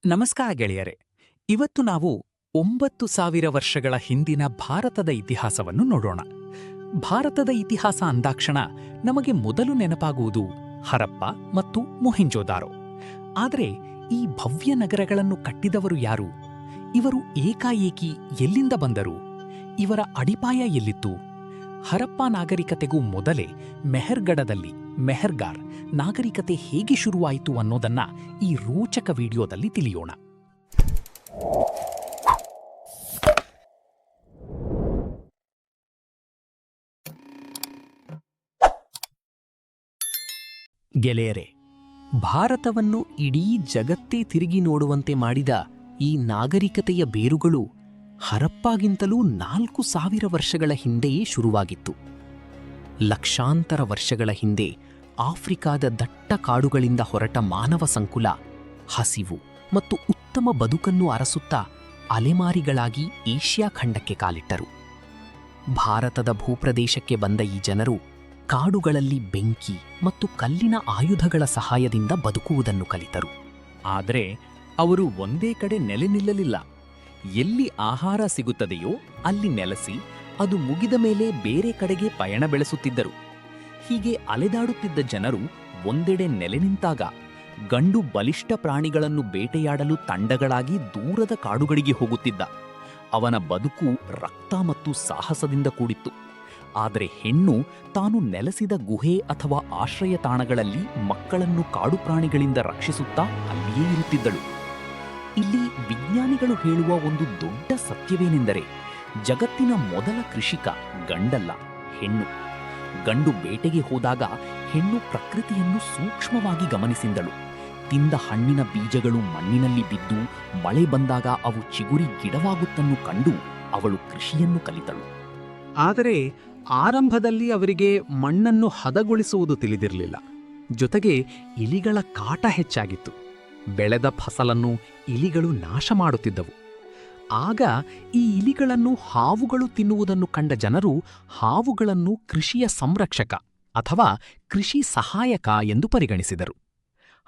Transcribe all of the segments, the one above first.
ನಮಸ್ಕಾರ ಗೆಳೆಯರೆ. ಇವತ್ತು ನಾವು 9,000 ವರ್ಷಗಳ ಹಿಂದಿನ ಭಾರತದ ಇತಿಹಾಸವನ್ನು ನೋಡೋಣ. ಭಾರತದ ಇತಿಹಾಸ ಅಂದಾಕ್ಷಣ ನಮಗೆ ಮೊದಲು ನೆನಪಾಗುವುದು ಹರಪ್ಪ ಮತ್ತು ಮೊಹೆಂಜೋದಾರೋ. ಆದರೆ ಈ ಭವ್ಯ ನಗರಗಳನ್ನು ಕಟ್ಟಿದವರು ಯಾರು? ಇವರು ಏಕಾಏಕಿ ಎಲ್ಲಿಂದ ಬಂದರು? ಇವರ ಅಡಿಪಾಯ ಎಲ್ಲಿತ್ತು? ಹರಪ್ಪ ನಾಗರಿಕತೆಗೂ ಮೊದಲೇ ಮೆಹರ್ಗಢದಲ್ಲಿ ಮೆಹರ್ಗಾರ್ ನಾಗರಿಕತೆ ಹೇಗೆ ಶುರುವಾಯಿತು ಅನ್ನೋದನ್ನ ಈ ರೋಚಕ ವಿಡಿಯೋದಲ್ಲಿ ತಿಳಿಯೋಣ. ಗೆಳೆಯರೆ, ಭಾರತವನ್ನು ಇಡೀ ಜಗತ್ತೇ ತಿರುಗಿ ನೋಡುವಂತೆ ಮಾಡಿದ ಈ ನಾಗರಿಕತೆಯ ಬೇರುಗಳು ಹರಪ್ಪಾಗಿಂತಲೂ 4,000 ವರ್ಷಗಳ ಹಿಂದೆಯೇ ಶುರುವಾಗಿತ್ತು. ಲಕ್ಷಾಂತರ ವರ್ಷಗಳ ಹಿಂದೆ ಆಫ್ರಿಕಾದ ದಟ್ಟ ಕಾಡುಗಳಿಂದ ಹೊರಟ ಮಾನವ ಸಂಕುಲ ಹಸಿವು ಮತ್ತು ಉತ್ತಮ ಬದುಕನ್ನು ಅರಸುತ್ತಾ ಅಲೆಮಾರಿಗಳಾಗಿ ಏಷ್ಯಾ ಖಂಡಕ್ಕೆ ಕಾಲಿಟ್ಟರು. ಭಾರತದ ಭೂಪ್ರದೇಶಕ್ಕೆ ಬಂದ ಈ ಜನರು ಕಾಡುಗಳಲ್ಲಿ ಬೆಂಕಿ ಮತ್ತು ಕಲ್ಲಿನ ಆಯುಧಗಳ ಸಹಾಯದಿಂದ ಬದುಕುವುದನ್ನು ಕಲಿತರು. ಆದರೆ ಅವರು ಒಂದೇ ಕಡೆ ನೆಲೆ ನಿಲ್ಲಲಿಲ್ಲ. ಎಲ್ಲಿ ಆಹಾರ ಸಿಗುತ್ತದೆಯೋ ಅಲ್ಲಿ ನೆಲೆಸಿ ಅದು ಮುಗಿದ ಮೇಲೆ ಬೇರೆ ಕಡೆಗೆ ಪಯಣ ಬೆಳೆಸುತ್ತಿದ್ದರು. ಹೀಗೆ ಅಲೆದಾಡುತ್ತಿದ್ದ ಜನರು ಒಂದೆಡೆ ನೆಲೆ ನಿಂತಾಗ ಗಂಡು ಬಲಿಷ್ಠ ಪ್ರಾಣಿಗಳನ್ನು ಬೇಟೆಯಾಡಲು ತಂಡಗಳಾಗಿ ದೂರದ ಕಾಡುಗಳಿಗೆ ಹೋಗುತ್ತಿದ್ದ. ಅವನ ಬದುಕು ರಕ್ತ ಮತ್ತು ಸಾಹಸದಿಂದ ಕೂಡಿತ್ತು. ಆದರೆ ಹೆಣ್ಣು ತಾನು ನೆಲೆಸಿದ ಗುಹೆ ಅಥವಾ ಆಶ್ರಯ ತಾಣಗಳಲ್ಲಿ ಮಕ್ಕಳನ್ನು ಕಾಡು ಪ್ರಾಣಿಗಳಿಂದ ರಕ್ಷಿಸುತ್ತಾ ಅಲ್ಲಿಯೇ ಇರುತ್ತಿದ್ದಳು. ಇಲ್ಲಿ ವಿಜ್ಞಾನಿಗಳು ಹೇಳುವ ಒಂದು ದೊಡ್ಡ ಸತ್ಯವೇನೆಂದರೆ, ಜಗತ್ತಿನ ಮೊದಲ ಕೃಷಿಕ ಗಂಡಲ್ಲ, ಹೆಣ್ಣು. ಗಂಡು ಬೇಟೆಗೆ ಹೋದಾಗ ಹೆಣ್ಣು ಪ್ರಕೃತಿಯನ್ನು ಸೂಕ್ಷ್ಮವಾಗಿ ಗಮನಿಸಿದಳು. ತಿಂದ ಹಣ್ಣಿನ ಬೀಜಗಳು ಮಣ್ಣಿನಲ್ಲಿ ಬಿದ್ದು ಮಳೆ ಬಂದಾಗ ಅವು ಚಿಗುರಿ ಗಿಡವಾಗುತ್ತನ್ನು ಕಂಡು ಅವಳು ಕೃಷಿಯನ್ನು ಕಲಿತಳು. ಆದರೆ ಆರಂಭದಲ್ಲಿ ಅವರಿಗೆ ಮಣ್ಣನ್ನು ಹದಗೊಳಿಸುವುದು ತಿಳಿದಿರಲಿಲ್ಲ. ಜೊತೆಗೆ ಇಲಿಗಳ ಕಾಟ ಹೆಚ್ಚಾಗಿತ್ತು. ಬೆಳೆದ ಫಸಲನ್ನು ಇಲಿಗಳು ನಾಶ ಮಾಡುತ್ತಿದ್ದವು. ಆಗ ಈ ಇಲಿಗಳನ್ನು ಹಾವುಗಳು ತಿನ್ನುವುದನ್ನು ಕಂಡ ಜನರು ಹಾವುಗಳನ್ನು ಕೃಷಿಯ ಸಂರಕ್ಷಕ ಅಥವಾ ಕೃಷಿ ಸಹಾಯಕ ಎಂದು ಪರಿಗಣಿಸಿದರು.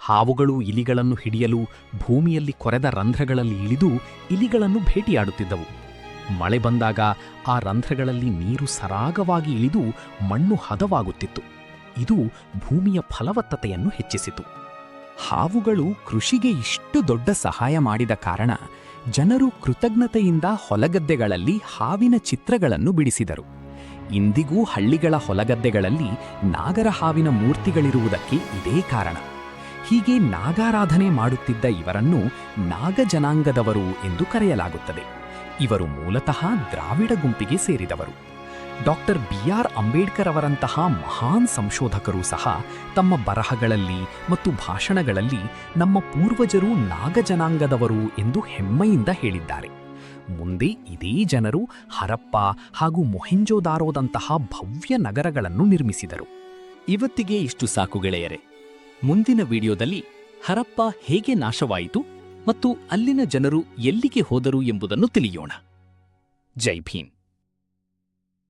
ಹಾವುಗಳು ಇಲಿಗಳನ್ನು ಹಿಡಿಯಲು ಭೂಮಿಯಲ್ಲಿ ಕೊರೆದ ರಂಧ್ರಗಳಲ್ಲಿ ಇಳಿದು ಇಲಿಗಳನ್ನು ಭೇಟಿಯಾಡುತ್ತಿದ್ದವು. ಮಳೆ ಬಂದಾಗ ಆ ರಂಧ್ರಗಳಲ್ಲಿ ನೀರು ಸರಾಗವಾಗಿ ಇಳಿದು ಮಣ್ಣು ಹದವಾಗುತ್ತಿತ್ತು. ಇದು ಭೂಮಿಯ ಫಲವತ್ತತೆಯನ್ನು ಹೆಚ್ಚಿಸಿತು. ಹಾವುಗಳು ಕೃಷಿಗೆ ಇಷ್ಟು ದೊಡ್ಡ ಸಹಾಯ ಮಾಡಿದ ಕಾರಣ ಜನರು ಕೃತಜ್ಞತೆಯಿಂದ ಹೊಲಗದ್ದೆಗಳಲ್ಲಿ ಹಾವಿನ ಚಿತ್ರಗಳನ್ನು ಬಿಡಿಸಿದರು. ಇಂದಿಗೂ ಹಳ್ಳಿಗಳ ಹೊಲಗದ್ದೆಗಳಲ್ಲಿ ನಾಗರ ಹಾವಿನ ಮೂರ್ತಿಗಳಿರುವುದಕ್ಕೆ ಇದೇ ಕಾರಣ. ಹೀಗೆ ನಾಗಾರಾಧನೆ ಮಾಡುತ್ತಿದ್ದ ಇವರನ್ನು ನಾಗ ಜನಾಂಗದವರು ಎಂದು ಕರೆಯಲಾಗುತ್ತದೆ. ಇವರು ಮೂಲತಃ ದ್ರಾವಿಡ ಗುಂಪಿಗೆ ಸೇರಿದವರು. ಬಿ.ಆರ್. ಅಂಬೇಡ್ಕರ್ ಅವರಂತಹ ಮಹಾನ್ ಸಂಶೋಧಕರು ಸಹ ತಮ್ಮ ಬರಹಗಳಲ್ಲಿ ಮತ್ತು ಭಾಷಣಗಳಲ್ಲಿ ನಮ್ಮ ಪೂರ್ವಜರು ನಾಗಜನಾಂಗದವರು ಎಂದು ಹೆಮ್ಮೆಯಿಂದ ಹೇಳಿದ್ದಾರೆ. ಮುಂದೆ ಇದೇ ಜನರು ಹರಪ್ಪ ಹಾಗೂ ಮೊಹೆಂಜೋದಾರೋದಂತಹ ಭವ್ಯ ನಗರಗಳನ್ನು ನಿರ್ಮಿಸಿದರು. ಇವತ್ತಿಗೆ ಇಷ್ಟು ಸಾಕು ಗೆಳೆಯರೆ. ಮುಂದಿನ ವಿಡಿಯೋದಲ್ಲಿ ಹರಪ್ಪ ಹೇಗೆ ನಾಶವಾಯಿತು ಮತ್ತು ಅಲ್ಲಿನ ಜನರು ಎಲ್ಲಿಗೆ ಹೋದರು ಎಂಬುದನ್ನು ತಿಳಿಯೋಣ. ಜೈ ಭೀಮ್.